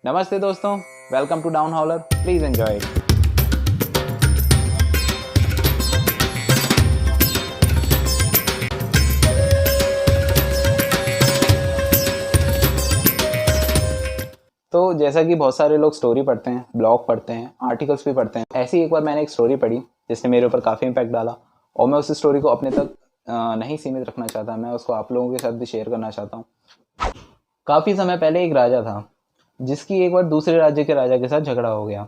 नमस्ते दोस्तों, welcome to down hauler. Please enjoy it. तो जैसा कि बहुत सारे लोग स्टोरी पढ़ते हैं, ब्लॉग पढ़ते हैं, आर्टिकल्स भी पढ़ते हैं, ऐसे ही एक बार मैंने एक स्टोरी पढ़ी जिसने मेरे ऊपर काफ़ी इम्पैक्ट डाला और मैं उस स्टोरी को अपने तक नहीं सीमित रखना चाहता। मैं उसको आप लोगों के साथ भी शेयर करना चाहता हूँ। काफ़ी समय पहले एक राजा था जिसकी एक बार दूसरे राज्य के राजा के साथ झगड़ा हो गया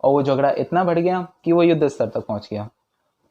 और वो झगड़ा इतना बढ़ गया कि वो युद्ध स्तर तक पहुंच गया।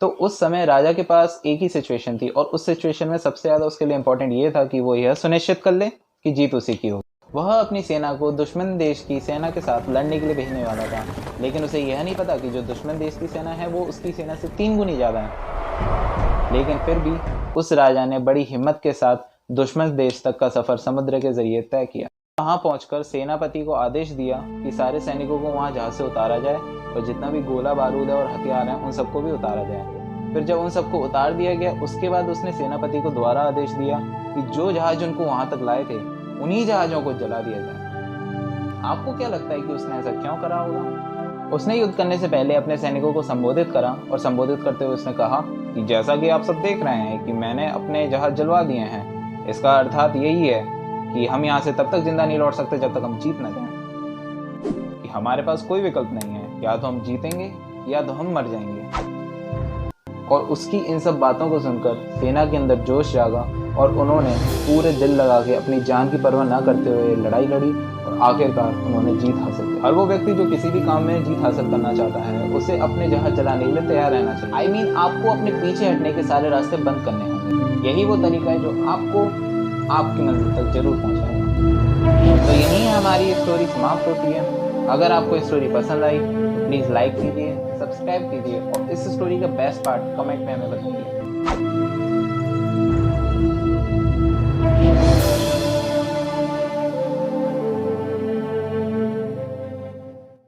तो उस समय राजा के पास एक ही सिचुएशन थी और उस सिचुएशन में सबसे ज़्यादा उसके लिए इम्पोर्टेंट ये था कि वो यह सुनिश्चित कर ले कि जीत उसी की हो। वह अपनी सेना को दुश्मन देश की सेना के साथ लड़ने के लिए भेजने वाला था, लेकिन उसे यह नहीं पता कि जो दुश्मन देश की सेना है वो उसकी सेना से 3 गुनी ज़्यादा है। लेकिन फिर भी उस राजा ने बड़ी हिम्मत के साथ दुश्मन देश तक का सफ़र समुद्र के जरिए तय किया। वहां पहुंचकर सेनापति को आदेश दिया कि सारे सैनिकों को वहां जहाज से उतारा जाए और जितना भी गोला बारूद है और हथियार हैं उन सबको भी उतारा जाए। फिर जब उन सबको उतार दिया गया उसके बाद उसने सेनापति को दोबारा आदेश दिया कि जो जहाज उनको वहां तक लाए थे उन्हीं जहाजों को जला दिया जाए। आपको क्या लगता है कि उसने ऐसा क्यों करा होगा? उसने युद्ध करने से पहले अपने सैनिकों को संबोधित करा और संबोधित करते हुए उसने कहा कि जैसा कि आप सब देख रहे हैं कि मैंने अपने जहाज जलवा दिए हैं, इसका अर्थात यही है कि हम यहाँ से तब तक जिंदा नहीं लौट सकते जब तक हम जीत न जाएं। कि हमारे पास कोई विकल्प नहीं है, या तो हम जीतेंगे या तो हम मर जाएंगे। और उसकी इन सब बातों को सुनकर सेना के अंदर जोश जागा और उन्होंने पूरे दिल लगा के अपनी जान की परवाह न करते हुए लड़ाई लड़ी और आखिरकार उन्होंने जीत हासिल की। हर वो व्यक्ति जो किसी भी काम में जीत हासिल करना चाहता है उसे अपने जहाज जलाने के लिए तैयार रहना चाहिए। आपको अपने पीछे हटने के सारे रास्ते बंद करने होंगे। यही वो तरीका है जो आपको आपकी मंजिल तक जरूर पहुंचाएगा। तो यहीं हमारी स्टोरी समाप्त होती है। अगर आपको स्टोरी पसंद आई तो प्लीज़ लाइक कीजिए, सब्सक्राइब कीजिए और इस स्टोरी का बेस्ट पार्ट कमेंट में हमें बताइए।